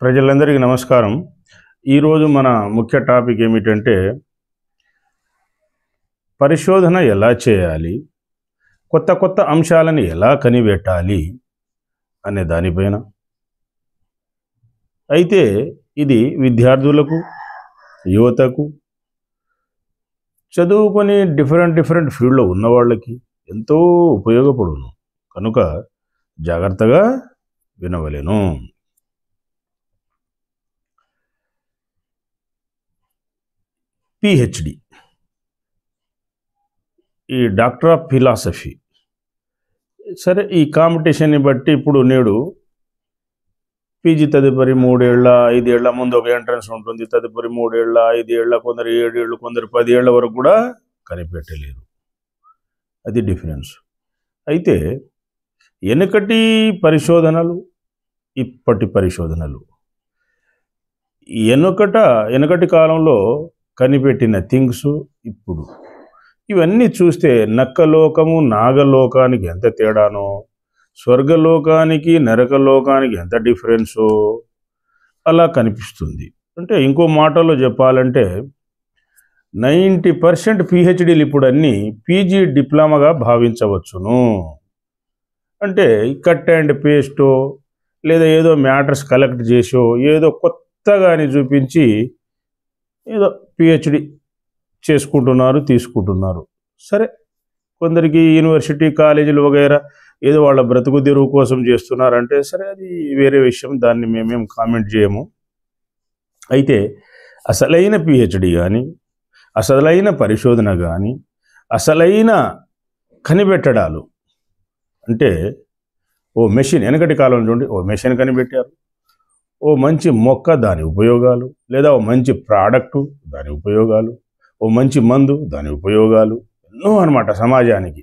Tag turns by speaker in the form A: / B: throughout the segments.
A: ప్రజలందరికీ నమస్కారం. ఈరోజు మన ముఖ్య టాపిక్ ఏమిటంటే పరిశోధన ఎలా చేయాలి, కొత్త కొత్త అంశాలను ఎలా కనిపెట్టాలి అనే దానిపైన. అయితే ఇది విద్యార్థులకు, యువతకు, చదువుకొని డిఫరెంట్ ఫీల్డ్లో ఉన్న వాళ్ళకి ఎంతో ఉపయోగపడును. కనుక జాగ్రత్తగా వినవలెను. పిహెచ్డి, ఈ డాక్టర్ ఆఫ్ ఫిలాసఫీ. సరే, ఈ కాంపిటీషన్ని బట్టి ఇప్పుడు నేడు పీజీ తదుపరి 3 ఏళ్ళ 5 ఏళ్ళ ముందు ఒక ఎంట్రన్స్ ఉంటుంది, తదుపరి 3 ఏళ్ళ 5 ఏళ్ళ, కొందరు 7 ఏళ్ళు, కొందరు 10 ఏళ్ళ వరకు కూడా కనిపెట్టలేరు. అది డిఫరెన్స్. అయితే వెనుకటి పరిశోధనలు, ఇప్పటి పరిశోధనలు, వెనుకటి కాలంలో కనిపెట్టిన థింగ్స్ ఇప్పుడు ఇవన్నీ చూస్తే నక్కలోకము నాగలోకానికి ఎంత తేడానో, స్వర్గలోకానికి నరకలోకానికి ఎంత డిఫరెన్సో అలా కనిపిస్తుంది. అంటే ఇంకో మాటలో చెప్పాలంటే 90% పిహెచ్డీలు ఇప్పుడు అన్నీ పీజీ డిప్లొమాగా భావించవచ్చును. అంటే కట్ అండ్ పేస్టో లేదా ఏదో మ్యాటర్స్ కలెక్ట్ చేసో ఏదో కొత్తగాని చూపించి ఏదో పిహెచ్డి చేసుకుంటున్నారు, తీసుకుంటున్నారు. సరే, కొందరికి యూనివర్సిటీ కాలేజీలు వగైరా ఏదో వాళ్ళ బ్రతుకు తెరువు కోసం చేస్తున్నారంటే సరే, అది వేరే విషయం, దాన్ని మేమేం కామెంట్ చేయము. అయితే అసలైన పిహెచ్డి కానీ, అసలైన పరిశోధన కానీ, అసలైన కనిపెట్టడాలు అంటే ఓ మెషిన్, వెనకటి కాలం చూడండి, ఓ మెషిన్ కనిపెట్టారు, ఓ మంచి మొక్క దాని ఉపయోగాలు, లేదా ఓ మంచి ప్రోడక్టు దాని ఉపయోగాలు, ఓ మంచి మందు దాని ఉపయోగాలు ఎన్నో అన్నమాట సమాజానికి.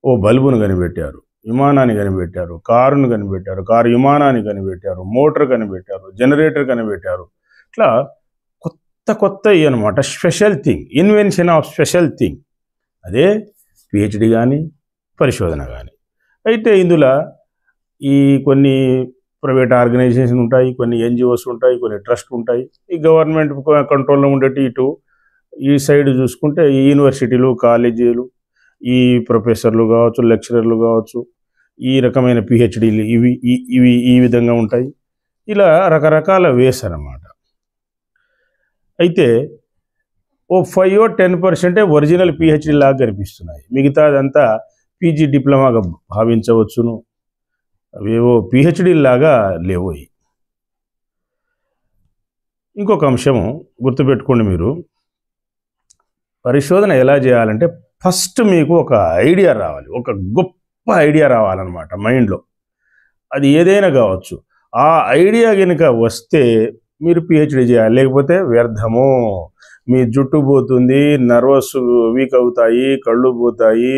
A: ఓ బల్బును కనిపెట్టారు, విమానాన్ని కనిపెట్టారు, కారును కనిపెట్టారు, కారు విమానాన్ని కనిపెట్టారు, మోటార్ కనిపెట్టారు, జనరేటర్ కనిపెట్టారు. ఇట్లా కొత్త అనమాట, special thing, invention of special thing. అదే పిహెచ్డి కానీ, పరిశోధన కానీ. అయితే ఇందులో ఈ కొన్ని ప్రైవేట్ ఆర్గనైజేషన్ ఉంటాయి, కొన్ని ఎన్జిఓస్ ఉంటాయి, కొన్ని ట్రస్ట్ ఉంటాయి. ఈ గవర్నమెంట్ కంట్రోల్లో ఉండేటి ఇటు ఈ సైడ్ చూసుకుంటే ఈ యూనివర్సిటీలు, కాలేజీలు, ఈ ప్రొఫెసర్లు కావచ్చు, లెక్చరర్లు కావచ్చు, ఈ రకమైన పిహెచ్డీలు ఇవి ఈ విధంగా ఉంటాయి. ఇలా రకరకాల వేస్ అన్నమాట. అయితే ఓ 5-10% ఒరిజినల్ పిహెచ్డీ లాగా కనిపిస్తున్నాయి, మిగతాదంతా పీజీ డిప్లొమాగా భావించవచ్చును. అవేవో పిహెచ్డీ లాగా లేవు. ఇంకొక అంశము గుర్తుపెట్టుకోండి, మీరు పరిశోధన ఎలా చేయాలంటే ఫస్ట్ మీకు ఒక ఐడియా రావాలి, ఒక గొప్ప ఐడియా రావాలన్నమాట మైండ్లో. అది ఏదైనా కావచ్చు. ఆ ఐడియా కనుక వస్తే మీరు పిహెచ్డీ చేయాలి, లేకపోతే వ్యర్థము. మీ జుట్టు పోతుంది, నర్వస్ వీక్ అవుతాయి, కళ్ళు పోతాయి,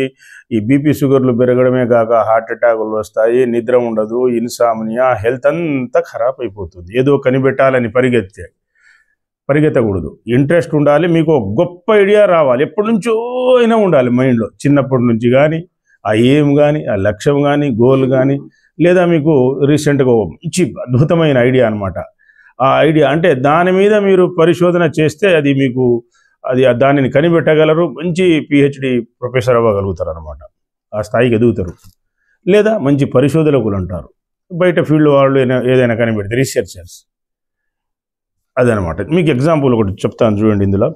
A: ఈ బీపీ షుగర్లు పెరగడమే కాక హార్ట్ అటాకులు వస్తాయి, నిద్ర ఉండదు, ఇన్సామ్నియా, హెల్త్ అంతా ఖరాబ్ అయిపోతుంది. ఏదో కనిపెట్టాలని పరిగెత్తకూడదు. ఇంట్రెస్ట్ ఉండాలి, మీకు ఒక గొప్ప ఐడియా రావాలి, ఎప్పటి నుంచో అయినా ఉండాలి మైండ్లో, చిన్నప్పటి నుంచి కానీ, ఆ ఎయిమ్ కానీ, ఆ లక్ష్యం కానీ, గోల్ కానీ, లేదా మీకు రీసెంట్గా మంచి అద్భుతమైన ఐడియా అనమాట. ఆ ఐడియా అంటే దాని మీద మీరు పరిశోధన చేస్తే అది మీకు దానిని కనిపెట్టగలరు, మంచి పిహెచ్డి ప్రొఫెసర్ అవ్వగలుగుతారు అనమాట, ఆ స్థాయికి ఎదుగుతారు. లేదా మంచి పరిశోధకులు అంటారు, బయట ఫీల్డ్ వాళ్ళు ఏదైనా కనిపెడితే రీసెర్చర్స్. అదనమాట. మీకు ఎగ్జాంపుల్ ఒకటి చెప్తాను చూడండి. ఇందులో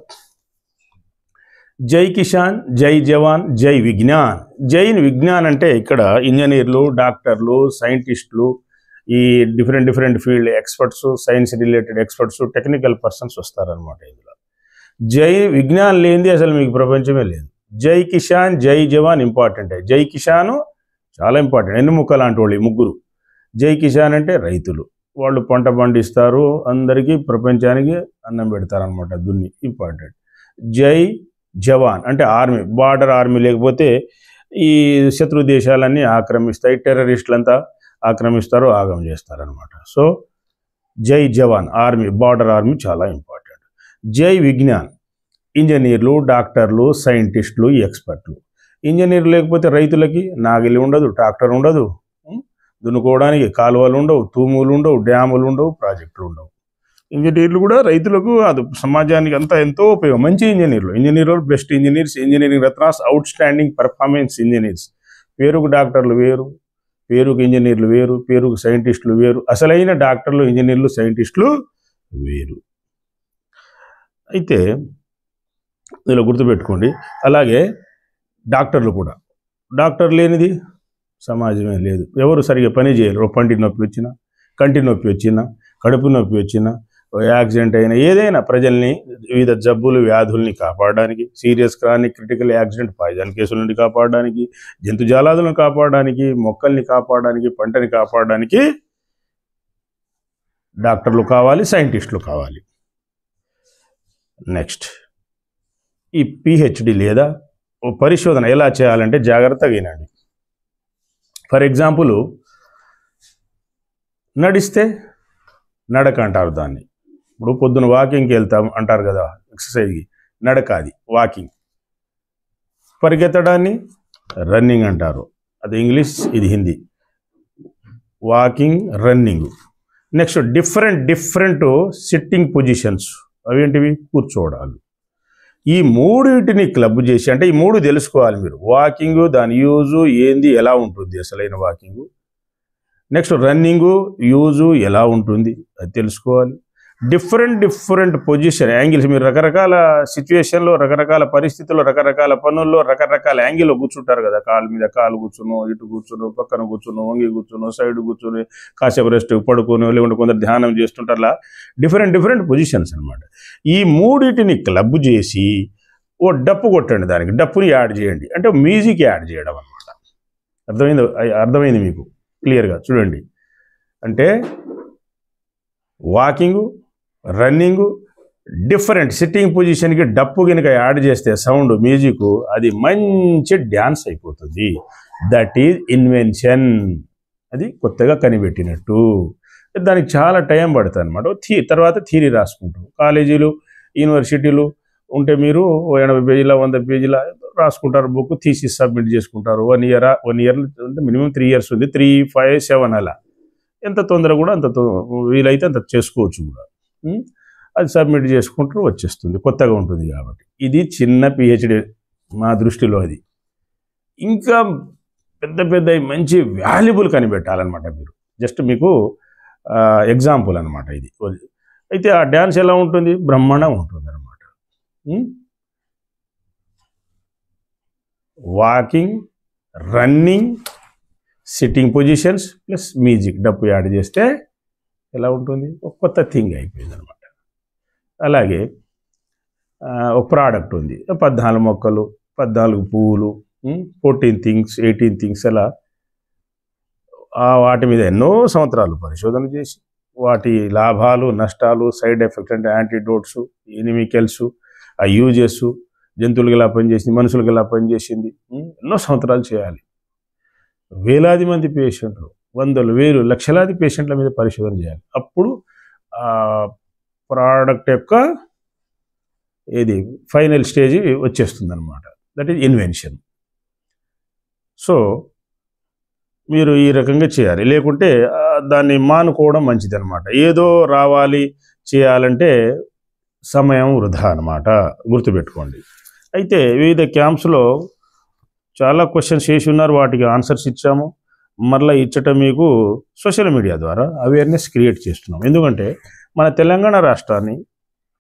A: జై కిసాన్, జై జవాన్, జై విజ్ఞాన్. జై విజ్ఞాన్ అంటే ఇక్కడ ఇంజనీర్లు, డాక్టర్లు, సైంటిస్టులు, ఈ different field experts, science related experts, technical persons వస్తారనమాట ఇందులో. జై విజ్ఞాన్ లేనిది అసలు మీకు ప్రపంచమే లేదు. జై కిసాన్, జై జవాన్ ఇంపార్టెంట్. జై కిసాను చాలా ఇంపార్టెంట్, ఎన్నుముక్క లాంటి వాళ్ళు ఈ ముగ్గురు. జై కిసాన్ అంటే రైతులు, వాళ్ళు పంట పండిస్తారు, అందరికీ ప్రపంచానికి అన్నం పెడతారనమాట, దున్ని, ఇంపార్టెంట్. జై జవాన్ అంటే ఆర్మీ, బార్డర్ ఆర్మీ, లేకపోతే ఈ శత్రు దేశాలన్నీ ఆక్రమిస్తాయి, టెర్రరిస్టులంతా ఆక్రమిస్తారు, ఆగం చేస్తారనమాట. సో జై జవాన్ ఆర్మీ, బార్డర్ ఆర్మీ చాలా ఇంపార్టెంట్. జై విజ్ఞాన్ ఇంజనీర్లు, డాక్టర్లు, సైంటిస్టులు, ఎక్స్పర్ట్లు. ఇంజనీర్లు లేకపోతే రైతులకి నాగిలి ఉండదు, ట్రాక్టర్ ఉండదు, దున్నుకోవడానికి కాలువలు ఉండవు, తూములు ఉండవు, డ్యాములు ఉండవు, ప్రాజెక్టులు ఉండవు. ఇంజనీర్లు కూడా రైతులకు అది సమాజానికి అంతా ఎంతో ఉపయోగం. మంచి ఇంజనీర్లు best engineers, engineering Ratna's, out standing performance engineers. పేరుకు డాక్టర్లు వేరు, పేరుకు ఇంజనీర్లు వేరు, పేరుకు సైంటిస్టులు వేరు. అసలైన డాక్టర్లు, ఇంజనీర్లు, సైంటిస్టులు వేరు. అయితే ఇలా గుర్తుపెట్టుకోండి. అలాగే డాక్టర్లు కూడా, డాక్టర్ లేనిది సమాజమే లేదు. ఎవరు సరిగ్గా పని చేయలేరు. పంటి నొప్పి వచ్చినా, కంటి నొప్పి వచ్చినా, కడుపు నొప్పి వచ్చినా, యాక్సిడెంట్ అయినా, ఏదైనా ప్రజల్ని వివిధ జబ్బులు, వ్యాధుల్ని కాపాడడానికి, serious chronic critical accident, poison కేసుల నుండి కాపాడడానికి, జంతుజాలాదులను కాపాడడానికి, మొక్కల్ని కాపాడడానికి, పంటని కాపాడడానికి డాక్టర్లు కావాలి, సైంటిస్టులు కావాలి. నెక్స్ట్, ఈ పిహెచ్డి లేదా పరిశోధన ఎలా చేయాలంటే జాగ్రత్తగా వినండి. ఫర్ ఎగ్జాంపుల్, నడిస్తే నడక అంటారు దాన్ని. ఇప్పుడు పొద్దున వాకింగ్కి వెళ్తాం అంటారు కదా, ఎక్సర్సైజ్కి, నడక అది వాకింగ్. పరిగెత్తడాన్ని రన్నింగ్ అంటారు. అది ఇంగ్లీష్, ఇది Hindi. Walking, running. Next, different sitting positions. అవేంటివి? కూర్చోవడాలు. ఈ మూడింటిని క్లబ్ చేసి, అంటే ఈ మూడు తెలుసుకోవాలి మీరు. వాకింగ్, దాని యూజు ఏంది, ఎలా ఉంటుంది అసలైన వాకింగ్. నెక్స్ట్, రన్నింగు యూజు ఎలా ఉంటుంది అది తెలుసుకోవాలి. Different position, angles. మీరు రకరకాల సిచ్యువేషన్లో, రకరకాల పరిస్థితుల్లో, రకరకాల పనుల్లో, రకరకాల యాంగిల్లో కూర్చుంటారు కదా. కాలు మీద కాలు కూర్చును, ఇటు కూర్చును, పక్కన కూర్చును, వంగి కూర్చును, సైడ్ కూర్చుని, కాసేపు రెస్ట్ పడుకుని, లేకుంటే కొందరు ధ్యానం చేస్తుంటారు. అలా డిఫరెంట్ పొజిషన్స్ అనమాట. ఈ మూడింటిని క్లబ్ చేసి ఓ డప్పు కొట్టండి. దానికి డప్పుని యాడ్ చేయండి, అంటే మ్యూజిక్ యాడ్ చేయడం అనమాట. అర్థమైంది మీకు క్లియర్గా? చూడండి, అంటే వాకింగు, రన్నింగు, డిఫరెంట్ సిట్టింగ్ పొజిషన్కి డప్పు కనుక యాడ్ చేస్తే సౌండ్, మ్యూజిక్, అది మంచి డ్యాన్స్ అయిపోతుంది. That is invention. అది కొత్తగా కనిపెట్టినట్టు. దానికి చాలా టైం పడుతుంది అనమాట. తర్వాత థియరీ రాసుకుంటారు. కాలేజీలు, యూనివర్సిటీలు ఉంటే మీరు 80 పేజీల 100 పేజీల రాసుకుంటారు బుక్, థీసిస్ సబ్మిట్ చేసుకుంటారు. 1 ఇయర్ అంటే మినిమం 3 years ఉంది. 3, 5, 7 అలా. ఎంత తొందర కూడా అంత వీలైతే అంత చేసుకోవచ్చు కూడా. అది సబ్మిట్ చేసుకుంటారు, వచ్చేస్తుంది. కొత్తగా ఉంటుంది కాబట్టి. ఇది చిన్న పిహెచ్డి మా దృష్టిలో. అది ఇంకా పెద్ద మంచి వాల్యుబుల్ కనిపెట్టాలన్నమాట మీరు. జస్ట్ మీకు ఎగ్జాంపుల్ అనమాట ఇది. అయితే ఆ డ్యాన్స్ ఎలా ఉంటుంది? బ్రహ్మాండంగా ఉంటుంది అనమాట. Walking, running, sitting positions plus music, డప్పు యాడ్ చేస్తే ఎలా ఉంటుంది? ఒక కొత్త థింగ్ అయిపోయింది అనమాట. అలాగే ఒక ప్రోడక్ట్ ఉంది, 14 మొక్కలు, 14 పువ్వులు, 14 థింగ్స్, 18 థింగ్స్. అలా వాటి మీద ఎన్నో సంవత్సరాలు పరిశోధన చేసి వాటి లాభాలు, నష్టాలు, సైడ్ ఎఫెక్ట్స్ అంటే యాంటీడోట్స్, ఎనిమికల్స్, ఆ యూజెస్, జంతువులకి ఎలా పనిచేసింది, మనుషులకి ఎలా పనిచేసింది, ఎన్నో సంవత్సరాలు చేయాలి. వేలాది మంది పేషెంట్లు, వందలు, వేలు, లక్షలాది పేషెంట్ల మీద పరిశోధన చేయాలి. అప్పుడు ప్రోడక్ట్ యొక్క ఫైనల్ స్టేజ్ వచ్చేస్తుంది అనమాట. That is invention. సో మీరు ఈ రకంగా చేయాలి. లేకుంటే దాన్ని మానుకోవడం మంచిది అనమాట. ఏదో రావాలి చేయాలంటే సమయం వృధా అనమాట. గుర్తుపెట్టుకోండి. అయితే వివిధ క్యాంప్స్లో చాలా క్వశ్చన్స్ చేసి ఉన్నారు, వాటికి ఆన్సర్స్ ఇచ్చాము. మరలా ఇచ్చటం మీకు సోషల్ మీడియా ద్వారా అవేర్నెస్ క్రియేట్ చేస్తున్నాం. ఎందుకంటే మన తెలంగాణ రాష్ట్రాన్ని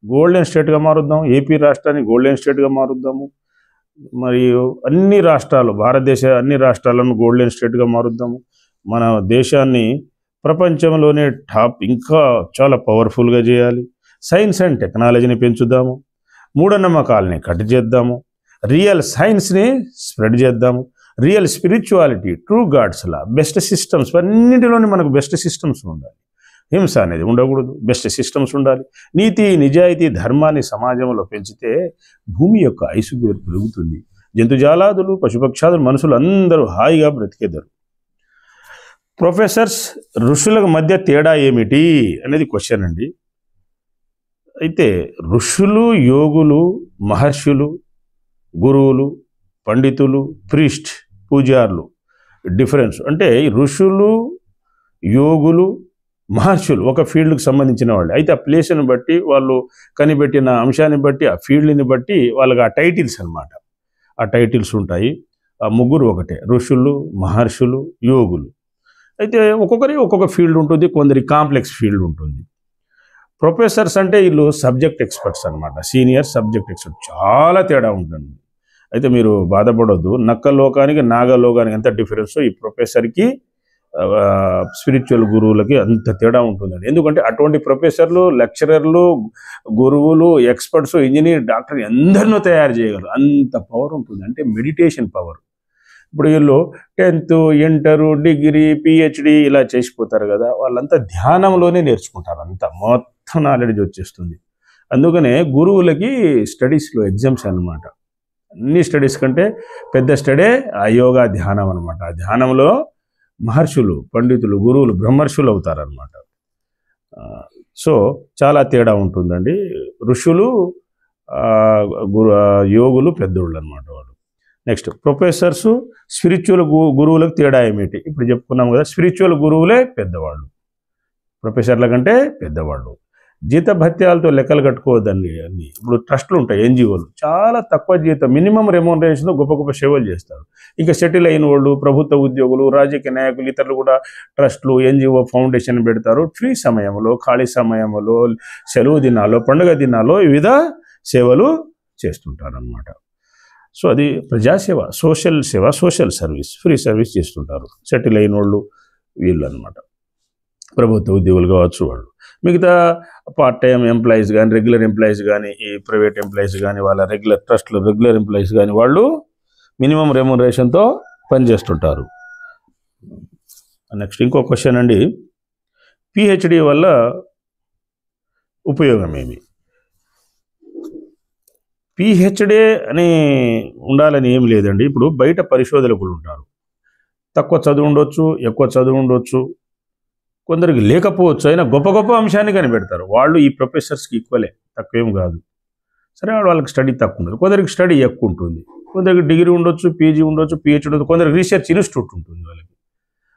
A: గోల్డెన్ స్టేట్గా మారుద్దాం, ఏపీ రాష్ట్రాన్ని గోల్డెన్ స్టేట్గా మారుద్దాము, మరియు అన్ని రాష్ట్రాలు, భారతదేశ అన్ని రాష్ట్రాలను గోల్డెన్ స్టేట్గా మారుద్దాము. మన దేశాన్ని ప్రపంచంలోనే టాప్ ఇంకా చాలా పవర్ఫుల్గా చేయాలి. సైన్స్ అండ్ టెక్నాలజీని పెంచుదాము, మూఢనమ్మకాలని కట్ చేద్దాము, రియల్ సైన్స్ని స్ప్రెడ్ చేద్దాము, రియల్ స్పిరిచువాలిటీ, ట్రూ గాడ్స్లా బెస్ట్ సిస్టమ్స్, అన్నింటిలోనే మనకు బెస్ట్ సిస్టమ్స్ ఉండాలి. హింస అనేది ఉండకూడదు, బెస్ట్ సిస్టమ్స్ ఉండాలి. నీతి, నిజాయితీ, ధర్మాన్ని సమాజంలో పెంచితే భూమి యొక్క ఐసు పెరుగుతుంది. జంతుజాలాదులు, పశుపక్షాదులు, మనుషులు అందరూ హాయిగా బ్రతికేద్దరు. ప్రొఫెసర్స్, ఋషుల మధ్య తేడా ఏమిటి అనేది క్వశ్చన్ అండి. అయితే ఋషులు, యోగులు, మహర్షులు, గురువులు, పండితులు, ప్రీస్ట్, పూజారులు డిఫరెన్స్ అంటే ఋషులు యోగులు, మహర్షులు ఒక ఫీల్డ్కి సంబంధించిన వాళ్ళు. అయితే ఆ ప్లేస్ని బట్టి వాళ్ళు కనిపెట్టిన అంశాన్ని బట్టి ఆ ఫీల్డ్ని బట్టి వాళ్ళకి ఆ టైటిల్స్ అన్నమాట. ఆ టైటిల్స్ ఉంటాయి. ఆ ముగ్గురు ఒకటే, ఋషులు, మహర్షులు, యోగులు. అయితే ఒక్కొక్కరి ఒక్కొక్క ఫీల్డ్ ఉంటుంది, కొందరి కాంప్లెక్స్ ఫీల్డ్ ఉంటుంది. ప్రొఫెసర్స్ అంటే వీళ్ళు సబ్జెక్ట్ ఎక్స్పర్ట్స్ అనమాట, సీనియర్ సబ్జెక్ట్ ఎక్స్పర్ట్. చాలా తేడా ఉంటుంది. అయితే మీరు బాధపడొద్దు, నక్క లోకానికి నాగలోకానికి ఎంత డిఫరెన్సో ఈ ప్రొఫెసర్కి స్పిరిచువల్ గురువులకి అంత తేడా ఉంటుందండి. ఎందుకంటే అటువంటి ప్రొఫెసర్లు, లెక్చరర్లు, గురువులు, ఎక్స్పర్ట్స్, ఇంజనీర్, డాక్టర్ ఎందరినో తయారు చేయగలరు. అంత పవర్ ఉంటుంది. అంటే మెడిటేషన్ పవర్. ఇప్పుడు వీళ్ళు 10th, ఇంటరు, డిగ్రీ, పిహెచ్డి ఇలా చేసిపోతారు కదా, వాళ్ళంతా ధ్యానంలోనే నేర్చుకుంటారు. అంతా మొత్తం నాలెడ్జ్ వచ్చేస్తుంది. అందుకనే గురువులకి స్టడీస్లో ఎగ్జామ్స్ అన్నమాట. అన్ని స్టడీస్ కంటే పెద్ద స్టడీ ఆ యోగా ధ్యానం అనమాట. ఆ ధ్యానంలో మహర్షులు, పండితులు, గురువులు, బ్రహ్మర్షులు అవుతారనమాట. సో చాలా తేడా ఉంటుందండి. ఋషులు, యోగులు పెద్దోళ్ళు అనమాట వాళ్ళు. నెక్స్ట్ ప్రొఫెసర్స్, స్పిరిచువల్ గురువులకు తేడా ఏమిటి? ఇప్పుడు చెప్పుకున్నాం కదా, స్పిరిచువల్ గురువులే పెద్దవాళ్ళు, ప్రొఫెసర్ల కంటే పెద్దవాళ్ళు. జీతభత్యాలతో లెక్కలు కట్టుకోవద్దండి. అన్ని ఇప్పుడు ట్రస్టులు ఉంటాయి, ఎన్జిఓలు, చాలా తక్కువ జీతం, మినిమం రెమ్యూనరేషన్తో గొప్ప గొప్ప సేవలు చేస్తారు. ఇంకా సెటిల్ అయిన వాళ్ళు, ప్రభుత్వ ఉద్యోగులు, రాజకీయ నాయకులు, ఇతరులు కూడా ట్రస్టులు, ఎన్జిఓ, ఫౌండేషన్ పెడతారు. ఫ్రీ సమయంలో, ఖాళీ సమయంలో, సెలవు దినాల్లో, పండుగ దినాల్లో వివిధ సేవలు చేస్తుంటారు అన్నమాట. సో అది ప్రజాసేవ, సోషల్ సేవ, సోషల్ సర్వీస్, ఫ్రీ సర్వీస్ చేస్తుంటారు సెటిల్ అయిన వాళ్ళు వీళ్ళు అనమాట. ప్రభుత్వ ఉద్యోగులు కావచ్చు వాళ్ళు. మిగతా పార్ట్ టైం ఎంప్లాయీస్ కానీ, రెగ్యులర్ ఎంప్లాయీస్ కానీ, ఈ ప్రైవేట్ ఎంప్లాయీస్ కానీ, వాళ్ళ రెగ్యులర్ ట్రస్ట్లో రెగ్యులర్ ఎంప్లాయీస్ కానీ, వాళ్ళు మినిమం రెమ్యూనరేషన్తో పనిచేస్తుంటారు. నెక్స్ట్ ఇంకో క్వశ్చన్ అండి, పిహెచ్డి వల్ల ఉపయోగం ఏమి? పిహెచ్డి అని ఉండాలని ఏం లేదండి. ఇప్పుడు బయట పరిశోధకులు ఉంటారు, తక్కువ చదువు ఉండొచ్చు, ఎక్కువ చదువు ఉండొచ్చు, కొందరికి లేకపోవచ్చు, అయినా గొప్ప గొప్ప అంశాన్ని కనిపెడతారు. వాళ్ళు ఈ ప్రొఫెసర్స్కి ఈక్వలే, తక్కువేం కాదు. సరే, వాళ్ళకి స్టడీ తక్కువ ఉండదు, కొందరికి స్టడీ ఎక్కువ ఉంటుంది. కొందరికి డిగ్రీ ఉండొచ్చు, పీజీ ఉండొచ్చు, పిహెచ్డి ఉండొచ్చు, కొందరికి రీసెర్చ్ ఇన్స్టిట్యూట్ ఉంటుంది. వాళ్ళకి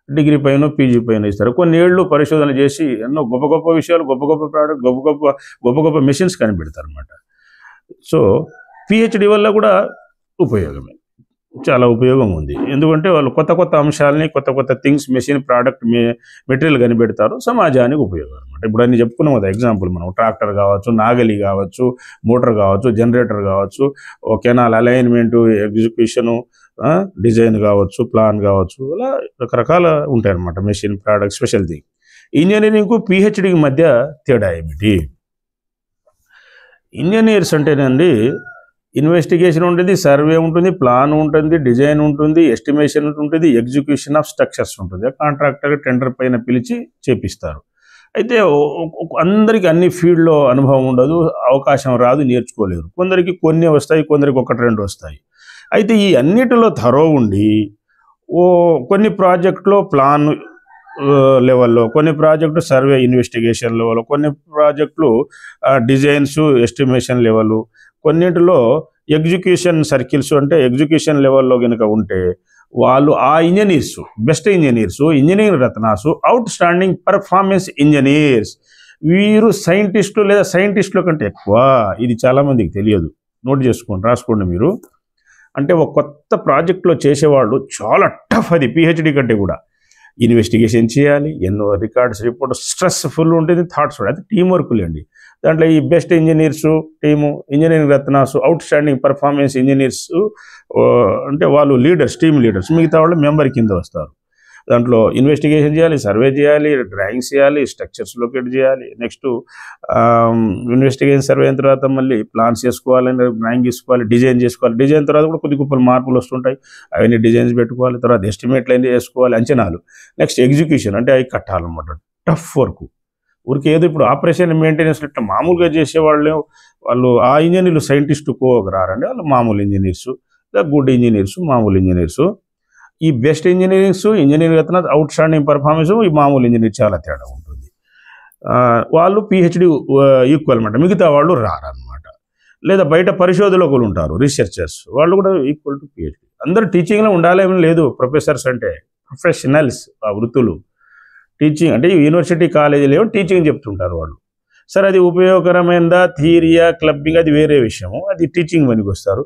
A: డిగ్రీ పైన, పీజీ పైన ఇస్తారు. కొన్ని ఏళ్ళు పరిశోధన చేసి ఎన్నో గొప్ప గొప్ప విషయాలు, గొప్ప గొప్ప ప్రోడక్ట్, గొప్ప గొప్ప మెషిన్స్ కనిపెడతారు అన్నమాట. సో పిహెచ్డి వల్ల కూడా ఉపయోగమే, చాలా ఉపయోగం ఉంది. ఎందుకంటే వాళ్ళు కొత్త కొత్త అంశాలని, కొత్త కొత్త థింగ్స్, మెషిన్, ప్రోడక్ట్, మెటీరియల్ కనిపెడతారు, సమాజానికి ఉపయోగం అనమాట. ఇప్పుడు అన్ని చెప్పుకున్నాం కదా ఎగ్జాంపుల్, మనం ట్రాక్టర్ కావచ్చు, నాగలి కావచ్చు, మోటార్ కావచ్చు, జనరేటర్ కావచ్చు, కెనాల్ అలైన్మెంటు, ఎగ్జిక్యూషను, డిజైన్ కావచ్చు, ప్లాన్ కావచ్చు, అలా రకరకాల ఉంటాయి అన్నమాట. Machine, product, special thing. ఇంజనీరింగ్కు పిహెచ్డికి మధ్య తేడా ఏమిటి? ఇంజనీర్స్ అంటేనండి, ఇన్వెస్టిగేషన్ ఉంటుంది, సర్వే ఉంటుంది, ప్లాన్ ఉంటుంది, డిజైన్ ఉంటుంది, ఎస్టిమేషన్ ఉంటుంది, ఎగ్జిక్యూషన్ ఆఫ్ స్ట్రక్చర్స్ ఉంటుంది. కాంట్రాక్టర్ టెండర్ పైన పిలిచి చేపిస్తారు. అయితే అందరికీ అన్ని ఫీల్డ్లో అనుభవం ఉండదు, అవకాశం రాదు, నేర్చుకోలేరు. కొందరికి కొన్ని వస్తాయి, కొందరికి ఒకటి రెండు వస్తాయి. అయితే ఈ అన్నిటిలో థరో ఉండి కొన్ని ప్రాజెక్టులో ప్లాన్ లెవెల్లో, కొన్ని ప్రాజెక్టు సర్వే ఇన్వెస్టిగేషన్ లెవెల్లో, కొన్ని ప్రాజెక్టులు డిజైన్స్ ఎస్టిమేషన్ లెవెల్, కొన్నింటిలో ఎగ్జిక్యూషన్ సర్కిల్స్, అంటే ఎగ్జిక్యూషన్ లెవెల్లో కనుక ఉంటే వాళ్ళు ఆ ఇంజనీర్స్ బెస్ట్ ఇంజనీర్స్, ఇంజనీరింగ్ రత్నాసు, అవుట్ స్టాండింగ్ పర్ఫార్మెన్స్ ఇంజనీర్స్. వీరు సైంటిస్టులు లేదా సైంటిస్టుల కంటే ఎక్కువ. ఇది చాలామందికి తెలియదు, నోట్ చేసుకోండి, రాసుకోండి మీరు. అంటే ఒక కొత్త ప్రాజెక్టులో చేసేవాళ్ళు చాలా టఫ్, అది పిహెచ్డి కంటే కూడా. ఇన్వెస్టిగేషన్ చేయాలి, ఎన్నో రికార్డ్స్, రిపోర్ట్, స్ట్రెస్ఫుల్ ఉంటుంది, థాట్స్, అది టీం వర్క్లు అండి. దాంట్లో ఈ బెస్ట్ ఇంజనీర్సు టీము, ఇంజనీరింగ్ రత్నాసు, అవుట్ స్టాండింగ్ పర్ఫార్మెన్స్ ఇంజనీర్స్ అంటే వాళ్ళు లీడర్స్, టీమ్ లీడర్స్, మిగతా వాళ్ళు మెంబర్ కింద వస్తారు. దాంట్లో ఇన్వెస్టిగేషన్ చేయాలి, సర్వే చేయాలి, డ్రాయింగ్స్ చేయాలి, స్ట్రక్చర్స్ లొకేట్ చేయాలి. నెక్స్ట్ ఇన్వెస్టిగేషన్ సర్వే అయిన తర్వాత మళ్ళీ ప్లాన్స్ చేసుకోవాలి, డ్రాయింగ్ చేసుకోవాలి, డిజైన్ చేసుకోవాలి. డిజైన్ తర్వాత కూడా కొద్ది గొప్పలు మార్పులు వస్తుంటాయి, అవన్నీ డిజైన్స్ పెట్టుకోవాలి. తర్వాత ఎస్టిమేట్లు అన్నీ చేసుకోవాలి, అంచనాలు. నెక్స్ట్ ఎగ్జిక్యూషన్, అంటే అవి కట్టాలన్నమాట. Tough work. ఊరికి ఏదో ఇప్పుడు ఆపరేషన్ మెయింటెనెన్స్ ఇట్లా మామూలుగా చేసేవాళ్ళు, వాళ్ళు ఆ ఇంజనీర్లు సైంటిస్టుకు రారండి, వాళ్ళు మామూలు ఇంజనీర్సు, గుడ్ ఇంజనీర్సు, మామూలు ఇంజనీర్సు. ఈ బెస్ట్ ఇంజనీరింగ్స్, ఇంజనీరింగ్ రత్న, అవుట్ స్టాండింగ్ పర్ఫార్మెన్స్, ఈ మామూలు ఇంజనీర్ చాలా తేడా ఉంటుంది. వాళ్ళు పిహెచ్డి ఈక్వల్ అనమాట, మిగతా వాళ్ళు రారనమాట. లేదా బయట పరిశోధకులు ఉంటారు, రీసెర్చర్స్, వాళ్ళు కూడా ఈక్వల్ టు పిహెచ్డి. అందరూ టీచింగ్లో ఉండాలేమీ లేదు. ప్రొఫెసర్స్ అంటే ప్రొఫెషనల్స్, ఆ వృత్తులు. టీచింగ్ అంటే యూనివర్సిటీ కాలేజీలు ఏమో టీచింగ్ చెప్తుంటారు వాళ్ళు. సరే అది ఉపయోగకరమైనదా, థియరియా, క్లబ్బింగ్ అది వేరే విషయము, అది టీచింగ్ పనికి వస్తారు.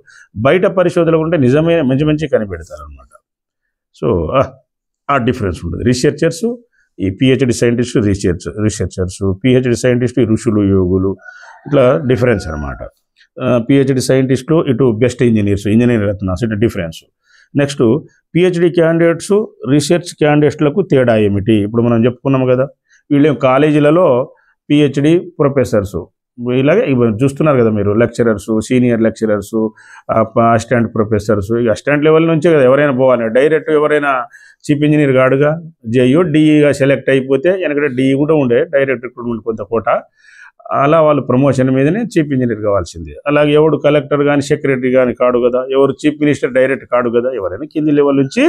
A: బయట పరిశోధనలు ఉంటే నిజమైన మంచి మంచి కనిపెడతారు అనమాట. సో ఆ డిఫరెన్స్ ఉంటుంది. రీసెర్చర్స్, ఈ PhD scientist, researchers, PhD scientist, ఈ ఋషులు యోగులు, ఇట్లా డిఫరెన్స్ అనమాట. పిహెచ్డి సైంటిస్టులు ఇటు బెస్ట్ ఇంజనీరింగ్ రత్నాస్, ఇటు difference. Next PhD candidates, research క్యాండిడేట్స్లకు తేడా ఏమిటి? ఇప్పుడు మనం చెప్పుకున్నాం కదా, వీళ్ళు కాలేజీలలో పిహెచ్డి ప్రొఫెసర్స్, ఇలాగే చూస్తున్నారు కదా మీరు, lecturers, senior lecturers, assistant professors. ఇక అసిస్టెంట్ లెవెల్ నుంచే కదా ఎవరైనా పోవాలి, డైరెక్ట్ ఎవరైనా చీఫ్ ఇంజనీర్ కాడుగా జేయూ డిఈగా సెలెక్ట్ అయిపోతే, ఎందుకంటే డిఈ కూడా ఉండే డైరెక్ట్ రిక్రూట్మెంట్ కొంత కోట, అలా వాళ్ళు ప్రమోషన్ మీదనే చీఫ్ ఇంజనీర్ కావాల్సిందే. అలాగే ఎవడు కలెక్టర్ కానీ సెక్రటరీ కానీ కాడు కదా, ఎవరు చీఫ్ మినిస్టర్ డైరెక్ట్ కాడు కదా, ఎవరైనా కింది లెవెల్ నుంచి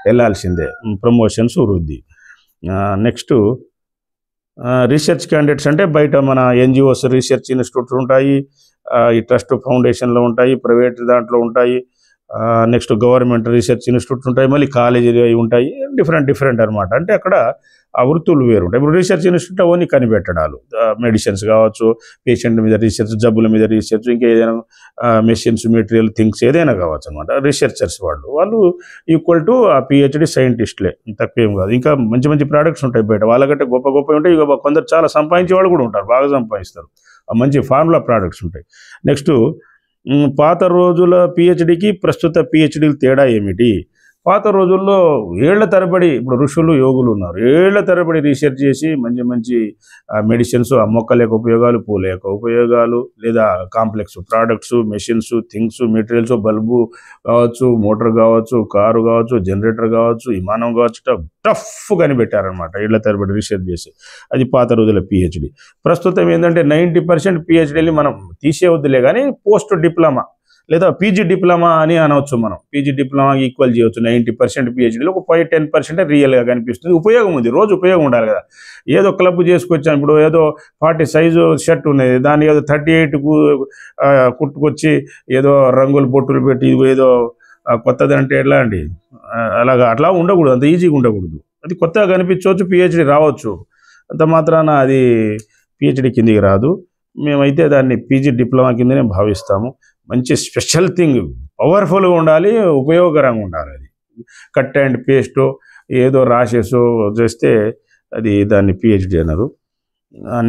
A: వెళ్ళాల్సిందే, ప్రమోషన్స్ వృద్ధి. నెక్స్ట్ రీసెర్చ్ క్యాండిడేట్స్ అంటే బయట మన ఎన్జిఓస్, రీసెర్చ్ ఇన్స్టిట్యూట్స్ ఉంటాయి, ఈ ట్రస్ట్ ఫౌండేషన్లో ఉంటాయి, ప్రైవేట్ దాంట్లో ఉంటాయి, నెక్స్ట్ గవర్నమెంట్ రీసెర్చ్ ఇన్స్టిట్యూట్స్ ఉంటాయి, మళ్ళీ కాలేజీలు అవి ఉంటాయి, డిఫరెంట్ అనమాట. అంటే అక్కడ ఆ వృత్తులు వేరు ఉంటాయి. ఇప్పుడు రీసెర్చ్ ఇన్స్టిట్యూట్ అవన్నీ కనిపెట్టడాలు, మెడిసిన్స్ కావచ్చు, పేషెంట్ మీద రీసెర్చ్, జబ్బుల మీద రీసెర్చ్, ఇంకా ఏదైనా మెషిన్స్, మెటీరియల్, థింగ్స్ ఏదైనా కావచ్చు అనమాట. రీసెర్చర్స్ వాళ్ళు ఈక్వల్ టు ఆ పిహెచ్డి సైంటిస్టులే, తక్కువేం కాదు. ఇంకా మంచి మంచి ప్రోడక్ట్స్ ఉంటాయి బయట, వాళ్ళకంటే గొప్ప ఉంటాయి. ఇక కొందరు చాలా సంపాదించే వాళ్ళు కూడా ఉంటారు, బాగా సంపాదిస్తారు, మంచి ఫార్ములా ప్రోడక్ట్స్ ఉంటాయి. నెక్స్ట్ పాత రోజుల పిహెచ్డికి ప్రస్తుత పిహెచ్డీలు తేడా ఏమిటి? పాత రోజుల్లో ఏళ్ల తరబడి, ఇప్పుడు ఋషులు యోగులు ఉన్నారు, ఏళ్ల తరబడి రీసెర్చ్ చేసి మంచి మెడిసిన్స్, ఆ మొక్కల యొక్క ఉపయోగాలు, పూల యొక్క ఉపయోగాలు, లేదా complex products, machines, things, materials, bulb కావచ్చు, మోటార్ కావచ్చు, కారు కావచ్చు, జనరేటర్ కావచ్చు, విమానం కావచ్చు, టఫ్ కనిపెట్టారనమాట ఏళ్ల తరబడి రీసెర్చ్ చేసి. అది పాత రోజుల పిహెచ్డి. ప్రస్తుతం ఏంటంటే 90% పిహెచ్డీని మనం తీసేవద్దులే కానీ పోస్ట్ డిప్లొమా లేదా పీజీ డిప్లొమా అని అనవచ్చు. మనం పీజీ డిప్లొమా ఈక్వల్ చేయవచ్చు 90% పిహెచ్డీలో, ఒక 5-10% రియల్గా కనిపిస్తుంది. ఉపయోగం ఉంది, రోజు ఉపయోగం ఉండాలి కదా. ఏదో క్లబ్ చేసుకొచ్చాను, ఇప్పుడు ఏదో 40 సైజు షర్ట్ ఉన్నది, దాన్ని ఏదో 38కు కుట్టుకొచ్చి ఏదో రంగులు బొట్టులు పెట్టి ఏదో కొత్తది అంటే ఎట్లా అండి, అట్లా ఉండకూడదు, అంత ఈజీగా ఉండకూడదు. అది కొత్తగా కనిపించవచ్చు, పిహెచ్డీ రావచ్చు, అంత మాత్రాన అది పిహెచ్డీ కిందికి రాదు. మేమైతే దాన్ని పీజీ డిప్లొమా కిందనే భావిస్తాము. మంచి స్పెషల్ థింగ్, పవర్ఫుల్గా ఉండాలి, ఉపయోగకరంగా ఉండాలి. అది కట్ అండ్ పేస్ట్ ఏదో రాసేసో చేస్తే అది దాన్ని పిహెచ్డి అన్నారు.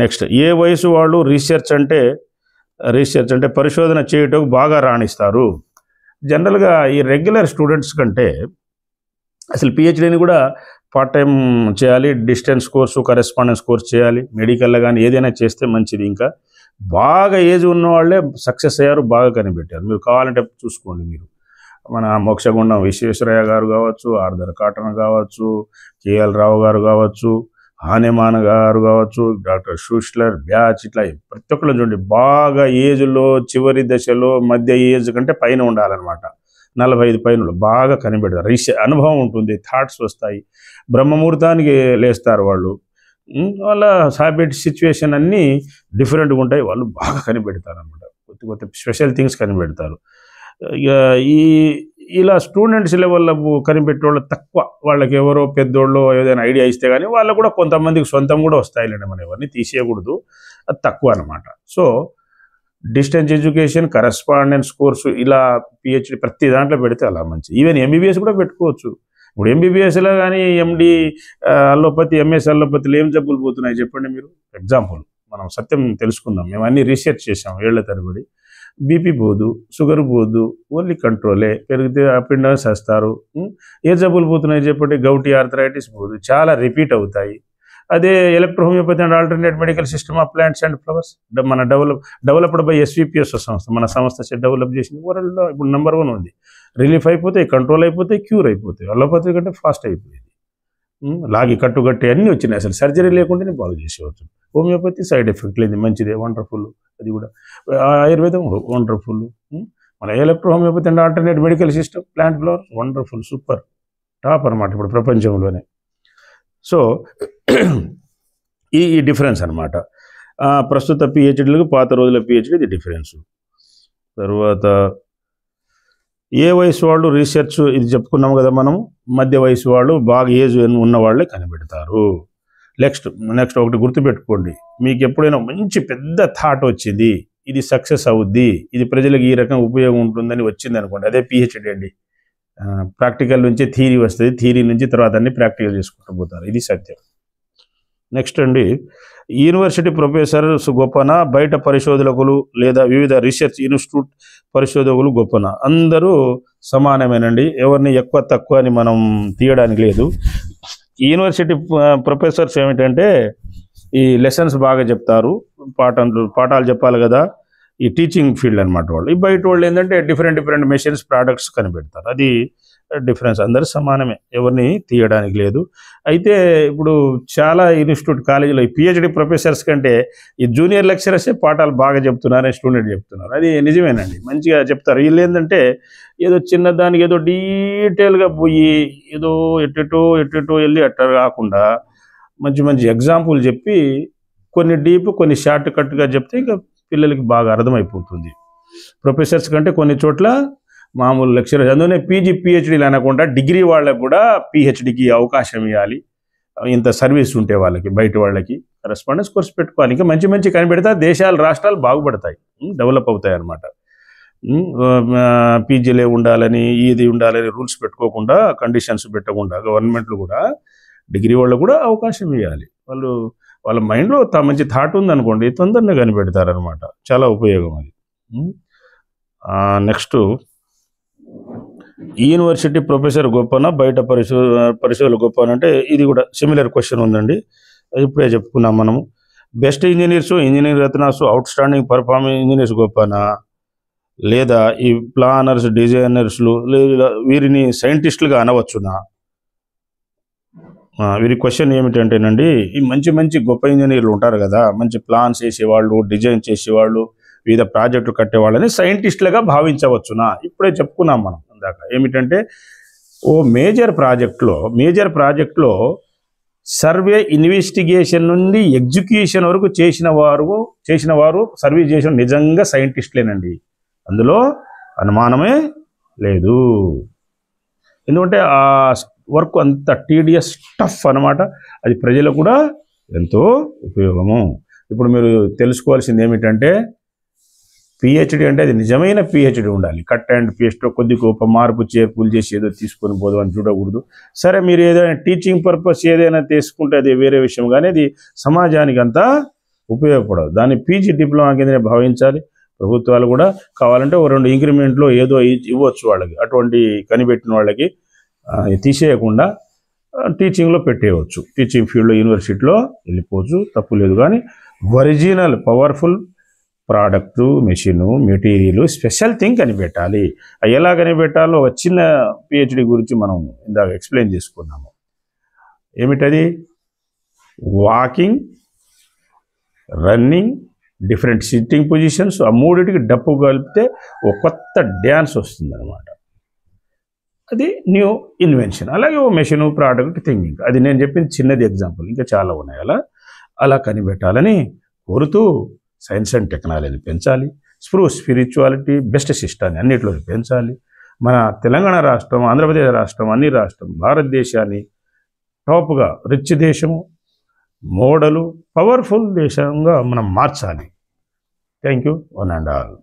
A: నెక్స్ట్ ఏ వయసు వాళ్ళు రీసెర్చ్ అంటే పరిశోధన చేయటం బాగా రాణిస్తారు? జనరల్గా ఈ రెగ్యులర్ స్టూడెంట్స్ కంటే అసలు పిహెచ్డీని కూడా పార్ట్ టైం చేయాలి, డిస్టెన్స్ కోర్సు, కరెస్పాండెన్స్ కోర్స్ చేయాలి, మెడికల్లో కానీ ఏదైనా చేస్తే మంచిది. ఇంకా బాగా ఏజ్ ఉన్న వాళ్ళే సక్సెస్ అయ్యారు, బాగా కనిపెట్టారు. మీరు కావాలంటే చూసుకోండి. మీరు మన మోక్షగుండం విశ్వేశ్వరయ్య గారు కావచ్చు, ఆర్దర్ కాటన్ కావచ్చు, కేఎల్ రావు గారు కావచ్చు, హానెమాన్ గారు కావచ్చు, డాక్టర్ షూస్లర్ బ్యాచ్, ఇట్లా ప్రతి ఒక్కళ్ళు చూడండి, బాగా ఏజ్లో చివరి దశలో మధ్య ఏజ్ కంటే పైన ఉండాలన్నమాట. 45 పైన బాగా కనిపెడతారు, అనుభవం ఉంటుంది, థాట్స్ వస్తాయి, బ్రహ్మముహూర్తానికి లేస్తారు వాళ్ళు. వాళ్ళ హ్యాబిట్, సిచ్యువేషన్ అన్నీ డిఫరెంట్గా ఉంటాయి, వాళ్ళు బాగా కనిపెడతారు అనమాట, కొత్త స్పెషల్ థింగ్స్ కనిపెడతారు. ఇక ఇలా స్టూడెంట్స్ లెవెల్లో కనిపెట్టే వాళ్ళు తక్కువ, వాళ్ళకి ఎవరో పెద్దోళ్ళు ఏదైనా ఐడియా ఇస్తే కానీ వాళ్ళకు కూడా కొంతమందికి సొంతం కూడా వస్తాయిలేండి, మనం ఎవరిని తీసేయకూడదు, అది తక్కువ అనమాట. So distance education, correspondence course, ఇలా పిహెచ్డి ప్రతి దాంట్లో పెడితే అలా మంచి. ఈవెన్ ఎంబీబీఎస్ కూడా పెట్టుకోవచ్చు. ఇప్పుడు ఎంబీబీఎస్లో కానీ ఎండి అల్లోపతి, ఎంఎస్ అల్లోపతిలో ఏం జబ్బులు పోతున్నాయి చెప్పండి మీరు. ఎగ్జాంపుల్ మనం సత్యం తెలుసుకుందాం, మేము అన్ని రీసెర్చ్ చేసాం ఏళ్ల తరబడి. బీపీ పోదు, షుగర్ పోదు, ఓన్లీ కంట్రోలే, పెరిగితే అప్ అండ్ డౌన్స్ వస్తారు. ఏ జబ్బులు పోతున్నాయి చెప్పండి, గౌటీ, ఆర్థరైటిస్ పోదు, చాలా రిపీట్ అవుతాయి. అదే electro homeopathy and alternate medical system of plants and flowers, మన డెవలప్డ్ బై ఎస్విపిఎస్ సంస్థ, మన సంస్థ డెవలప్ చేసింది, వరల్డ్లో ఇప్పుడు నెంబర్ 1 ఉంది. రిలీఫ్ అయిపోతాయి, కంట్రోల్ అయిపోతాయి, క్యూర్ అయిపోతాయి. అలోపతి కంటే ఫాస్ట్ అయిపోయింది, లాగి కట్టుగట్టి అన్నీ వచ్చినాయి, అసలు సర్జరీ లేకుండానే బాగు చేసేవచ్చు. హోమియోపతి సైడ్ ఎఫెక్ట్ లేదు, మంచిదే, వండర్ఫుల్. అది కూడా ఆయుర్వేదం వండర్ఫుల్. మన electro homeopathy and alternate medical system, plant flower, wonderful, super, top అనమాట ఇప్పుడు ప్రపంచంలోనే. సో ఈ డిఫరెన్స్ అనమాట. ప్రస్తుత పిహెచ్డీలకు పాత రోజుల పిహెచ్డీ, ఇది డిఫరెన్స్. తర్వాత ఏ వయసు వాళ్ళు రీసెర్చ్, ఇది చెప్పుకున్నాము కదా మనం, మధ్య వయసు వాళ్ళు, బాగా ఏజ్ ఉన్న వాళ్ళే కనిపెడతారు. నెక్స్ట్ ఒకటి గుర్తుపెట్టుకోండి, మీకు ఎప్పుడైనా మంచి పెద్ద థాట్ వచ్చింది, ఇది సక్సెస్ అవుద్ది, ఇది ప్రజలకు ఈ రకంగా ఉపయోగం ఉంటుందని వచ్చింది అనుకోండి, అదే పిహెచ్డి అండి. ప్రాక్టికల్ నుంచి థియరీ వస్తుంది, థియరీ నుంచి తర్వాత అన్ని ప్రాక్టికల్ చేసుకుంటూ పోతారు, ఇది సత్యం. నెక్స్ట్ అండి, యూనివర్సిటీ ప్రొఫెసర్స్ గొప్పన, బయట పరిశోధకులు లేదా వివిధ రీసెర్చ్ ఇన్స్టిట్యూట్ పరిశోధకులు గొప్పన, అందరూ సమానమేనండి. ఎవరిని ఎక్కువ తక్కువ అని మనం తీయడానికి లేదు. యూనివర్సిటీ ప్రొఫెసర్స్ ఏమిటంటే ఈ లెసన్స్ బాగా చెప్తారు, పాఠాలు చెప్పాలి కదా, ఈ టీచింగ్ ఫీల్డ్ అనమాట వాళ్ళు. ఈ బయట వాళ్ళు ఏంటంటే డిఫరెంట్ మెషిన్స్ ప్రోడక్ట్స్ కనిపెడతారు, అది డిఫరెన్స్. అందరూ సమానమే, ఎవరిని తీయడానికి లేదు. అయితే ఇప్పుడు చాలా ఇన్స్టిట్యూట్ కాలేజీలో ఈ పిహెచ్డి ప్రొఫెసర్స్ కంటే ఈ జూనియర్ లెక్చరర్సే పాఠాలు బాగా చెప్తున్నారని స్టూడెంట్ చెప్తున్నారు, అది నిజమేనండి, మంచిగా చెప్తారు. వీళ్ళు ఏంటంటే ఏదో చిన్నదానికి ఏదో డీటెయిల్గా పోయి ఏదో ఎట్టెటో వెళ్ళి అట్ట కాకుండా మంచి ఎగ్జాంపుల్ చెప్పి కొన్ని డీప్ కొన్ని షార్ట్ కట్గా చెప్తే ఇంకా పిల్లలకి బాగా అర్థమైపోతుంది. ప్రొఫెసర్స్ కంటే కొన్ని చోట్ల మామూలు లెక్చరర్స్, అందులోనే పిహెచ్డీలు అనకుండా డిగ్రీ వాళ్ళకు కూడా పిహెచ్డికి అవకాశం ఇవ్వాలి. ఇంత సర్వీస్ ఉంటే వాళ్ళకి, బయట వాళ్ళకి కరెస్పాండెన్స్ కోర్స్ పెట్టుకోవాలి. ఇంకా మంచి కనిపెడతా దేశాలు రాష్ట్రాలు బాగుపడతాయి, డెవలప్ అవుతాయి అన్నమాట. పీజీలే ఉండాలని ఇది ఉండాలని రూల్స్ పెట్టుకోకుండా, కండిషన్స్ పెట్టకుండా గవర్నమెంట్లు కూడా డిగ్రీ వాళ్ళకు కూడా అవకాశం ఇవ్వాలి. వాళ్ళ మైండ్లో మంచి థాట్ ఉందనుకోండి, తొందరగా కనిపెడతారనమాట, చాలా ఉపయోగం అది. నెక్స్ట్, యూనివర్సిటీ ప్రొఫెసర్ గొప్పన, బయట పరిశోధకులు గొప్పన అంటే ఇది కూడా సిమిలర్ క్వశ్చన్ ఉందండి, ఇప్పుడే చెప్పుకున్నాం మనము. బెస్ట్ ఇంజనీరింగ్ రత్నాసు, అవుట్ స్టాండింగ్ పర్ఫార్మింగ్ ఇంజనీర్స్ గొప్పనా, లేదా ఈ ప్లానర్స్, డిజైనర్స్లు, లేదా వీరిని సైంటిస్టులుగా అనవచ్చునా? వీరి క్వశ్చన్ ఏమిటంటేనండి, ఈ మంచి గొప్ప ఇంజనీర్లు ఉంటారు కదా, మంచి ప్లాన్స్ వేసేవాళ్ళు, డిజైన్ చేసేవాళ్ళు, వివిధ ప్రాజెక్టులు కట్టేవాళ్ళని సైంటిస్టులుగా భావించవచ్చునా? ఇప్పుడే చెప్పుకున్నాం మనం ఇందాక. ఏమిటంటే ఓ మేజర్ ప్రాజెక్ట్లో సర్వే, ఇన్వెస్టిగేషన్ నుండి ఎగ్జిక్యూషన్ వరకు చేసిన వారు సర్వీస్ చేసిన నిజంగా సైంటిస్టులేనండి, అందులో అనుమానమే లేదు. ఎందుకంటే ఆ వర్క్ అంత టీడియస్ టఫ్ అనమాట, అది ప్రజలకు కూడా ఎంతో ఉపయోగము. ఇప్పుడు మీరు తెలుసుకోవాల్సింది ఏమిటంటే పిహెచ్డి అంటే అది నిజమైన పిహెచ్డి ఉండాలి, కట్ అండ్ పేస్ట్ కొద్ది గొప్ప మార్పు చేర్పులు చేసి ఏదో తీసుకొని పోదాం అని చూడకూడదు. సరే, మీరు ఏదైనా టీచింగ్ పర్పస్ ఏదైనా తీసుకుంటే అది వేరే విషయం, కానీ అది సమాజానికి అంతా ఉపయోగపడదు. దాన్ని పీజీ డిప్లొమా కిందనే భావించాలి. ప్రభుత్వాలు కూడా కావాలంటే ఓ 2 ఇంక్రిమెంట్లో ఏదో ఇవ్వచ్చు వాళ్ళకి, అటువంటి కనిపెట్టిన వాళ్ళకి తీసేయకుండా టీచింగ్లో పెట్టేయవచ్చు, టీచింగ్ ఫీల్డ్లో యూనివర్సిటీలో వెళ్ళిపోవచ్చు, తప్పు లేదు. కానీ original powerful product, machine, material, special thing కనిపెట్టాలి. అవి ఎలా కనిపెట్టాలో ఒక చిన్న పిహెచ్డి గురించి మనం ఇందాక ఎక్స్ప్లెయిన్ చేసుకున్నాము. ఏమిటది? Walking, running, different sitting positions, ఆ మూడింటికి డప్పు కలిపితే ఒక కొత్త డ్యాన్స్ వస్తుందన్నమాట, అది న్యూ ఇన్వెన్షన్. అలాగే ఓ మెషిన్, ప్రోడక్ట్, థింకింగ్, అది నేను చెప్పిన చిన్నది ఎగ్జాంపుల్, ఇంకా చాలా ఉన్నాయి. అలా కనిపెట్టాలని కోరుతూ సైన్స్ అండ్ టెక్నాలజీని పెంచాలి, స్పిరిచువాలిటీ, బెస్ట్ సిస్టాన్ని అన్నింటిలో పెంచాలి. మన తెలంగాణ రాష్ట్రం, ఆంధ్రప్రదేశ్ రాష్ట్రం, అన్ని రాష్ట్రం, భారతదేశాన్ని టాప్గా రిచ్ దేశము, మోడలు, పవర్ఫుల్ దేశంగా మనం మార్చాలి. Thank you, one and all.